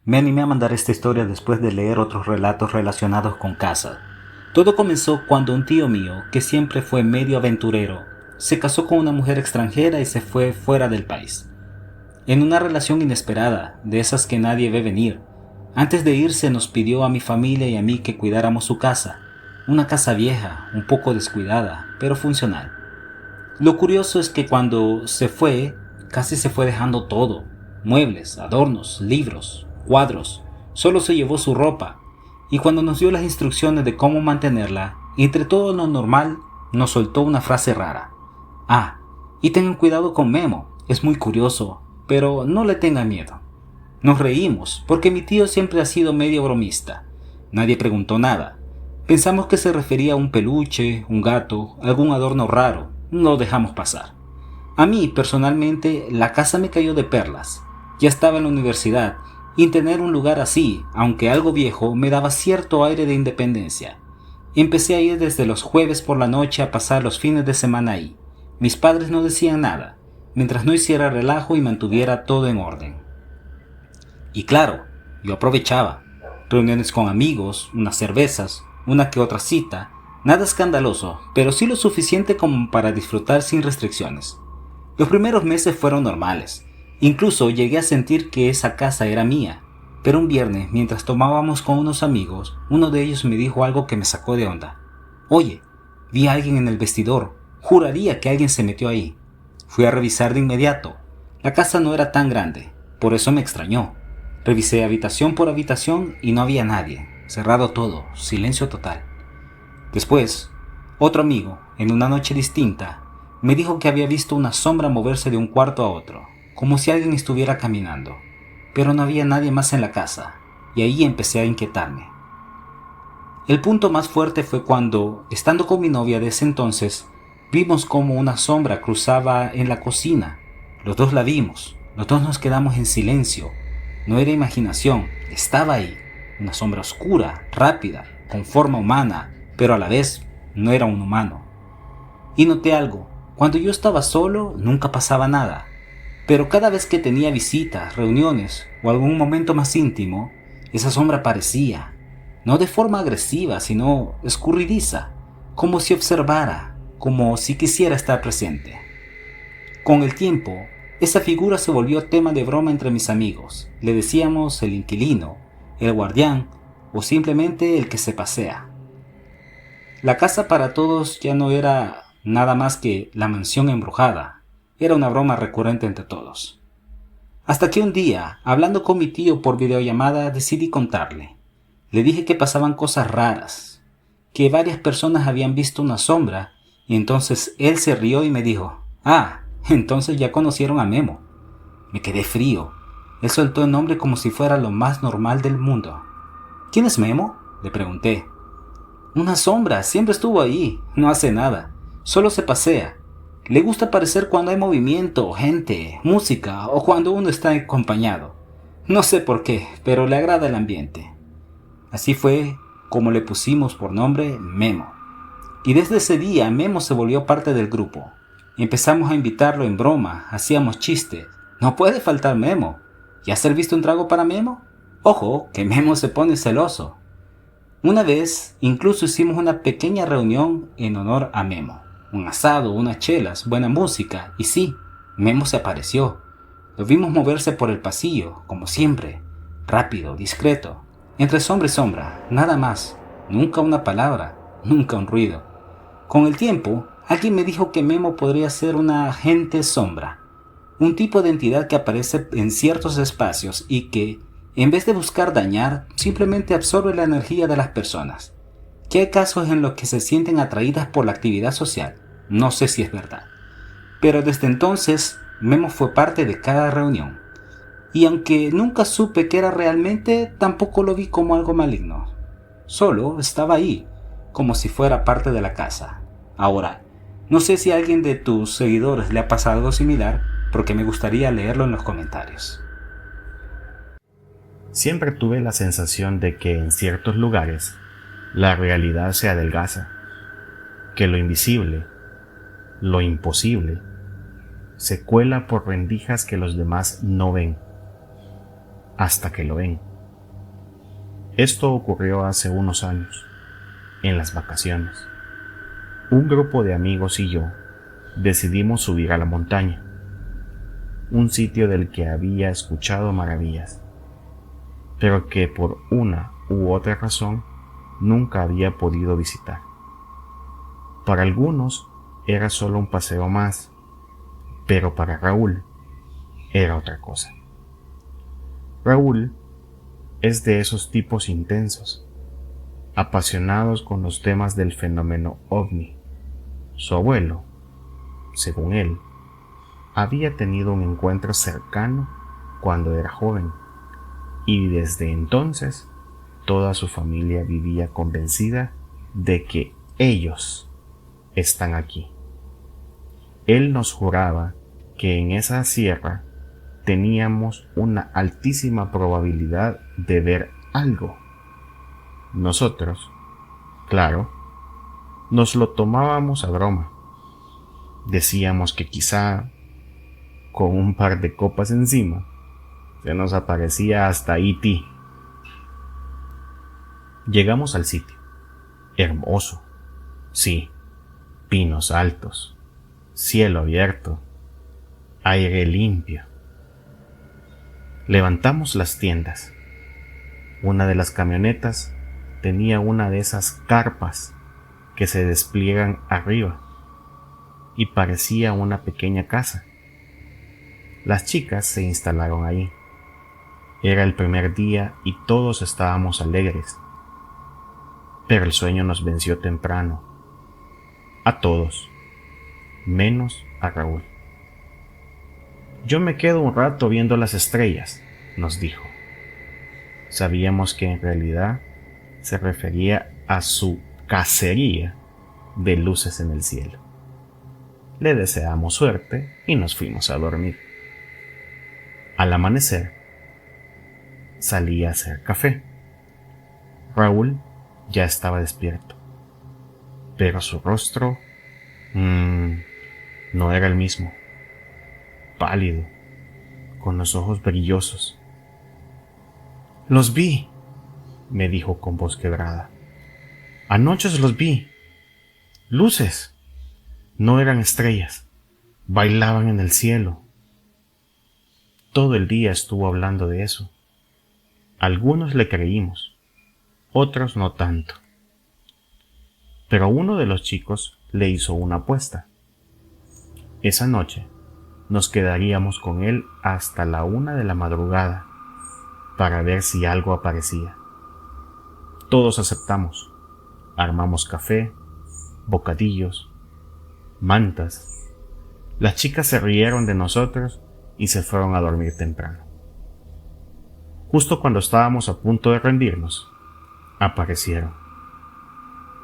Me animé a mandar esta historia después de leer otros relatos relacionados con casa. Todo comenzó cuando un tío mío, que siempre fue medio aventurero, se casó con una mujer extranjera y se fue fuera del país. En una relación inesperada, de esas que nadie ve venir, antes de irse nos pidió a mi familia y a mí que cuidáramos su casa. Una casa vieja, un poco descuidada, pero funcional. Lo curioso es que cuando se fue, casi se fue dejando todo. Muebles, adornos, libros, cuadros. Solo se llevó su ropa. Y cuando nos dio las instrucciones de cómo mantenerla, entre todo lo normal, nos soltó una frase rara. Ah, y tengan cuidado con Memo, es muy curioso, pero no le tengan miedo. Nos reímos, porque mi tío siempre ha sido medio bromista. Nadie preguntó nada. Pensamos que se refería a un peluche, un gato, algún adorno raro. Lo dejamos pasar. A mí, personalmente, la casa me cayó de perlas. Ya estaba en la universidad, y tener un lugar así, aunque algo viejo, me daba cierto aire de independencia. Empecé a ir desde los jueves por la noche a pasar los fines de semana ahí. Mis padres no decían nada, mientras no hiciera relajo y mantuviera todo en orden. Y claro, yo aprovechaba. Reuniones con amigos, unas cervezas, una que otra cita, nada escandaloso, pero sí lo suficiente como para disfrutar sin restricciones. Los primeros meses fueron normales. Incluso llegué a sentir que esa casa era mía. Pero un viernes, mientras tomábamos con unos amigos, uno de ellos me dijo algo que me sacó de onda. Oye, vi a alguien en el vestidor. Juraría que alguien se metió ahí. Fui a revisar de inmediato. La casa no era tan grande, por eso me extrañó. Revisé habitación por habitación y no había nadie. Cerrado todo, silencio total. Después, otro amigo, en una noche distinta, me dijo que había visto una sombra moverse de un cuarto a otro, como si alguien estuviera caminando. Pero no había nadie más en la casa, y ahí empecé a inquietarme. El punto más fuerte fue cuando, estando con mi novia de ese entonces, vimos como una sombra cruzaba en la cocina. Los dos la vimos, los dos nos quedamos en silencio. No era imaginación, estaba ahí, una sombra oscura, rápida, con forma humana, pero a la vez no era un humano. Y noté algo, cuando yo estaba solo nunca pasaba nada, pero cada vez que tenía visitas, reuniones o algún momento más íntimo, esa sombra aparecía, no de forma agresiva, sino escurridiza, como si observara, como si quisiera estar presente. Con el tiempo, esa figura se volvió tema de broma entre mis amigos. Le decíamos el inquilino, el guardián o simplemente el que se pasea. La casa para todos ya no era nada más que la mansión embrujada. Era una broma recurrente entre todos. Hasta que un día, hablando con mi tío por videollamada, decidí contarle. Le dije que pasaban cosas raras, que varias personas habían visto una sombra, y entonces él se rió y me dijo, «Ah, entonces ya conocieron a Memo». Me quedé frío. Él soltó el nombre como si fuera lo más normal del mundo. «¿Quién es Memo?», le pregunté. «Una sombra, siempre estuvo ahí, no hace nada, solo se pasea. Le gusta aparecer cuando hay movimiento, gente, música o cuando uno está acompañado. No sé por qué, pero le agrada el ambiente». Así fue como le pusimos por nombre Memo. Y desde ese día Memo se volvió parte del grupo. Empezamos a invitarlo en broma, hacíamos chistes. «No puede faltar Memo. ¿Ya has visto un trago para Memo? Ojo, que Memo se pone celoso». Una vez incluso hicimos una pequeña reunión en honor a Memo. Un asado, unas chelas, buena música, y sí, Memo se apareció. Lo vimos moverse por el pasillo, como siempre, rápido, discreto, entre sombra y sombra, nada más, nunca una palabra, nunca un ruido. Con el tiempo, alguien me dijo que Memo podría ser una agente sombra, un tipo de entidad que aparece en ciertos espacios y que, en vez de buscar dañar, simplemente absorbe la energía de las personas. Que hay casos en los que se sienten atraídas por la actividad social, no sé si es verdad. Pero desde entonces, Memo fue parte de cada reunión. Y aunque nunca supe qué era realmente, tampoco lo vi como algo maligno. Solo estaba ahí, como si fuera parte de la casa. Ahora, no sé si a alguien de tus seguidores le ha pasado algo similar, porque me gustaría leerlo en los comentarios. Siempre tuve la sensación de que en ciertos lugares la realidad se adelgaza, que lo invisible, lo imposible, se cuela por rendijas que los demás no ven, hasta que lo ven. Esto ocurrió hace unos años, en las vacaciones. Un grupo de amigos y yo decidimos subir a la montaña, un sitio del que había escuchado maravillas, pero que por una u otra razón nunca había podido visitar. Para algunos era solo un paseo más, pero para Raúl era otra cosa. Raúl es de esos tipos intensos, apasionados con los temas del fenómeno ovni. Su abuelo, según él, había tenido un encuentro cercano cuando era joven, y desde entonces toda su familia vivía convencida de que ellos están aquí. Él nos juraba que en esa sierra teníamos una altísima probabilidad de ver algo. Nosotros, claro, nos lo tomábamos a broma. Decíamos que quizá, con un par de copas encima, se nos aparecía hasta E.T. Llegamos al sitio. Hermoso. Sí, pinos altos, cielo abierto, aire limpio. Levantamos las tiendas. Una de las camionetas tenía una de esas carpas que se despliegan arriba y parecía una pequeña casa. Las chicas se instalaron ahí. Era el primer día y todos estábamos alegres, pero el sueño nos venció temprano. A todos, menos a Raúl. Yo me quedo un rato viendo las estrellas, nos dijo. Sabíamos que en realidad se refería a su cacería de luces en el cielo. Le deseamos suerte y nos fuimos a dormir. Al amanecer, salí a hacer café. Raúl ya estaba despierto, pero su rostro no era el mismo. Pálido, con los ojos brillosos. «Los vi», me dijo con voz quebrada. «Anoche los vi. Luces. No eran estrellas. Bailaban en el cielo». Todo el día estuvo hablando de eso. Algunos le creímos, otros no tanto. Pero uno de los chicos le hizo una apuesta. Esa noche nos quedaríamos con él hasta la 1 de la madrugada para ver si algo aparecía. Todos aceptamos. Armamos café, bocadillos, mantas. Las chicas se rieron de nosotros y se fueron a dormir temprano. Justo cuando estábamos a punto de rendirnos, aparecieron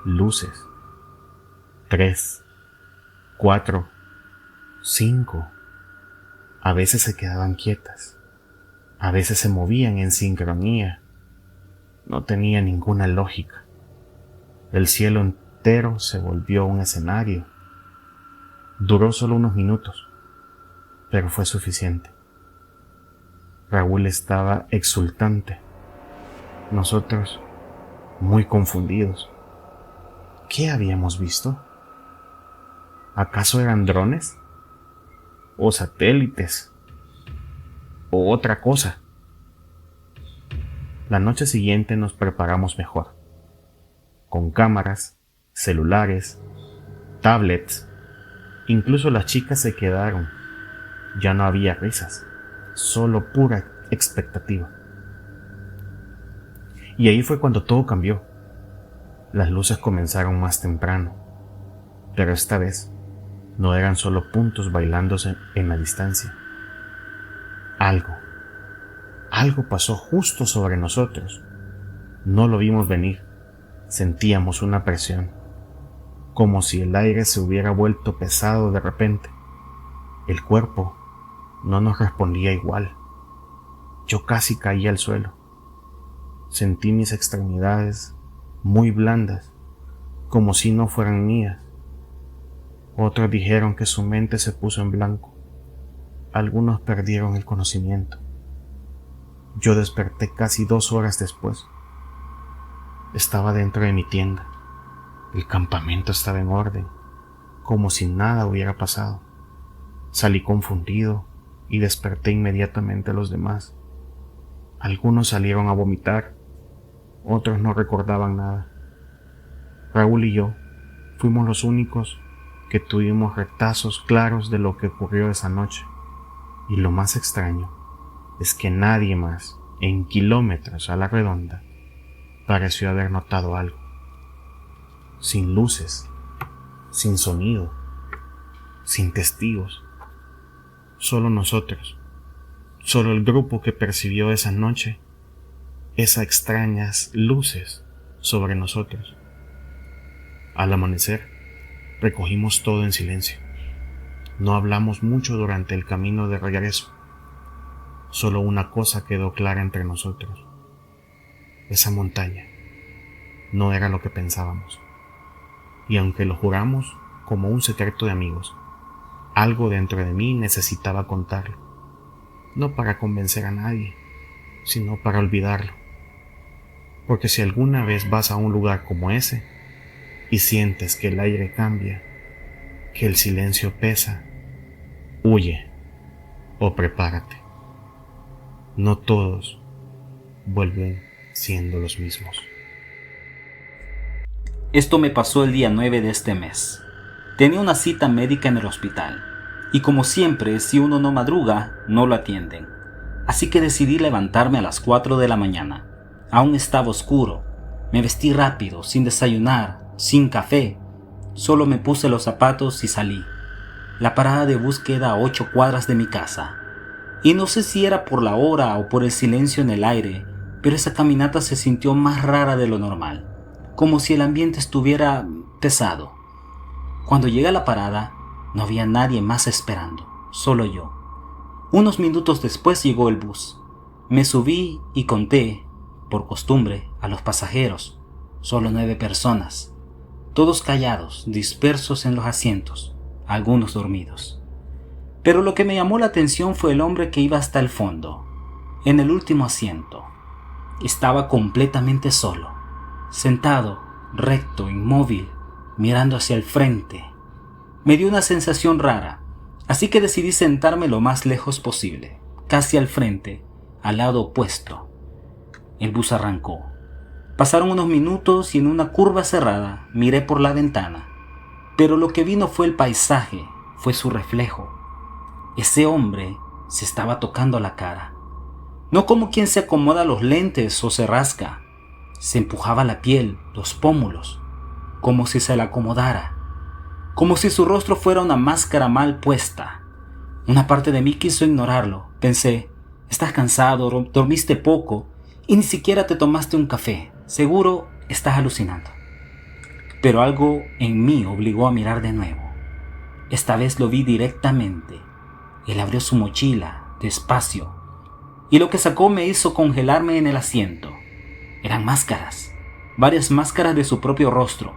luces. 3, 4, 5. A veces se quedaban quietas, a veces se movían en sincronía. No tenía ninguna lógica. El cielo entero se volvió un escenario. Duró solo unos minutos, pero fue suficiente. Raúl estaba exultante. Nosotros, muy confundidos. ¿Qué habíamos visto? ¿Acaso eran drones? ¿O satélites? ¿O otra cosa? La noche siguiente nos preparamos mejor, con cámaras, celulares, tablets. Incluso las chicas se quedaron. Ya no había risas, solo pura expectativa. Y ahí fue cuando todo cambió. Las luces comenzaron más temprano, pero esta vez no eran solo puntos bailándose en la distancia. Algo pasó justo sobre nosotros. No lo vimos venir. Sentíamos una presión, como si el aire se hubiera vuelto pesado de repente. El cuerpo no nos respondía igual. Yo casi caí al suelo. Sentí mis extremidades muy blandas, como si no fueran mías. Otros dijeron que su mente se puso en blanco. Algunos perdieron el conocimiento. Yo desperté casi 2 horas después. Estaba dentro de mi tienda. El campamento estaba en orden, como si nada hubiera pasado. Salí confundido y desperté inmediatamente a los demás. Algunos salieron a vomitar, otros no recordaban nada. Raúl y yo fuimos los únicos que tuvimos retazos claros de lo que ocurrió esa noche. Y lo más extraño es que nadie más, en kilómetros a la redonda, pareció haber notado algo. Sin luces, sin sonido, sin testigos. Solo nosotros, solo el grupo que percibió esa noche esas extrañas luces sobre nosotros. Al amanecer, recogimos todo en silencio. No hablamos mucho durante el camino de regreso. Solo una cosa quedó clara entre nosotros. Esa montaña no era lo que pensábamos. Y aunque lo juramos como un secreto de amigos, algo dentro de mí necesitaba contarlo. No para convencer a nadie, sino para olvidarlo. Porque si alguna vez vas a un lugar como ese y sientes que el aire cambia, que el silencio pesa, huye o prepárate. No todos vuelven siendo los mismos. Esto me pasó el día 9 de este mes. Tenía una cita médica en el hospital, y como siempre, si uno no madruga, no lo atienden. Así que decidí levantarme a las 4 de la mañana. Aún estaba oscuro. Me vestí rápido, sin desayunar, sin café. Solo me puse los zapatos y salí. La parada de bus queda a 8 cuadras de mi casa. Y no sé si era por la hora o por el silencio en el aire, pero esa caminata se sintió más rara de lo normal, como si el ambiente estuviera pesado. Cuando llegué a la parada, no había nadie más esperando, solo yo. Unos minutos después llegó el bus. Me subí y conté, por costumbre, a los pasajeros. Solo 9 personas. Todos callados, dispersos en los asientos, algunos dormidos. Pero lo que me llamó la atención fue el hombre que iba hasta el fondo, en el último asiento. Estaba completamente solo, sentado, recto, inmóvil, mirando hacia el frente. Me dio una sensación rara, así que decidí sentarme lo más lejos posible, casi al frente, al lado opuesto. El bus arrancó. Pasaron unos minutos y en una curva cerrada miré por la ventana, pero lo que vi no fue el paisaje, fue su reflejo. Ese hombre se estaba tocando la cara. No como quien se acomoda los lentes o se rasca. Se empujaba la piel, los pómulos, como si se la acomodara. Como si su rostro fuera una máscara mal puesta. Una parte de mí quiso ignorarlo. Pensé, estás cansado, dormiste poco y ni siquiera te tomaste un café. Seguro estás alucinando. Pero algo en mí obligó a mirar de nuevo. Esta vez lo vi directamente. Él abrió su mochila, despacio, y lo que sacó me hizo congelarme en el asiento. Eran máscaras, varias máscaras de su propio rostro,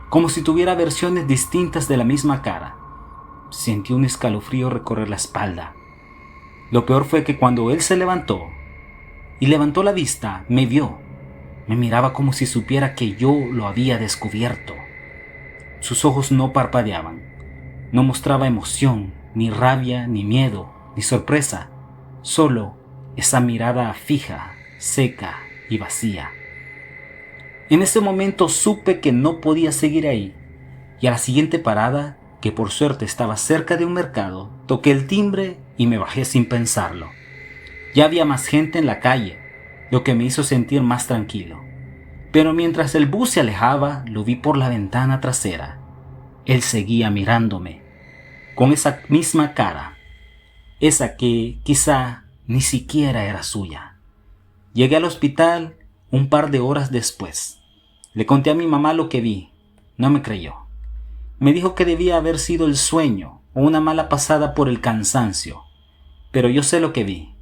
como si tuviera versiones distintas de la misma cara. Sentí un escalofrío recorrer la espalda. Lo peor fue que cuando él se levantó la vista, me vio. Me miraba como si supiera que yo lo había descubierto. Sus ojos no parpadeaban, no mostraba emoción, ni rabia, ni miedo, ni sorpresa, solo esa mirada fija, seca y vacía. En ese momento supe que no podía seguir ahí, y a la siguiente parada, que por suerte estaba cerca de un mercado, toqué el timbre y me bajé sin pensarlo. Ya había más gente en la calle, lo que me hizo sentir más tranquilo. Pero mientras el bus se alejaba, lo vi por la ventana trasera. Él seguía mirándome, con esa misma cara, esa que quizá ni siquiera era suya. Llegué al hospital un par de horas después. Le conté a mi mamá lo que vi. No me creyó. Me dijo que debía haber sido el sueño o una mala pasada por el cansancio. Pero yo sé lo que vi.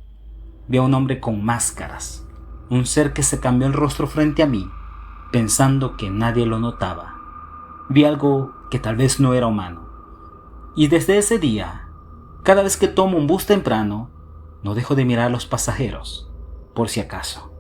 Vi a un hombre con máscaras, un ser que se cambió el rostro frente a mí, pensando que nadie lo notaba. Vi algo que tal vez no era humano. Y desde ese día, cada vez que tomo un bus temprano, no dejo de mirar a los pasajeros, por si acaso.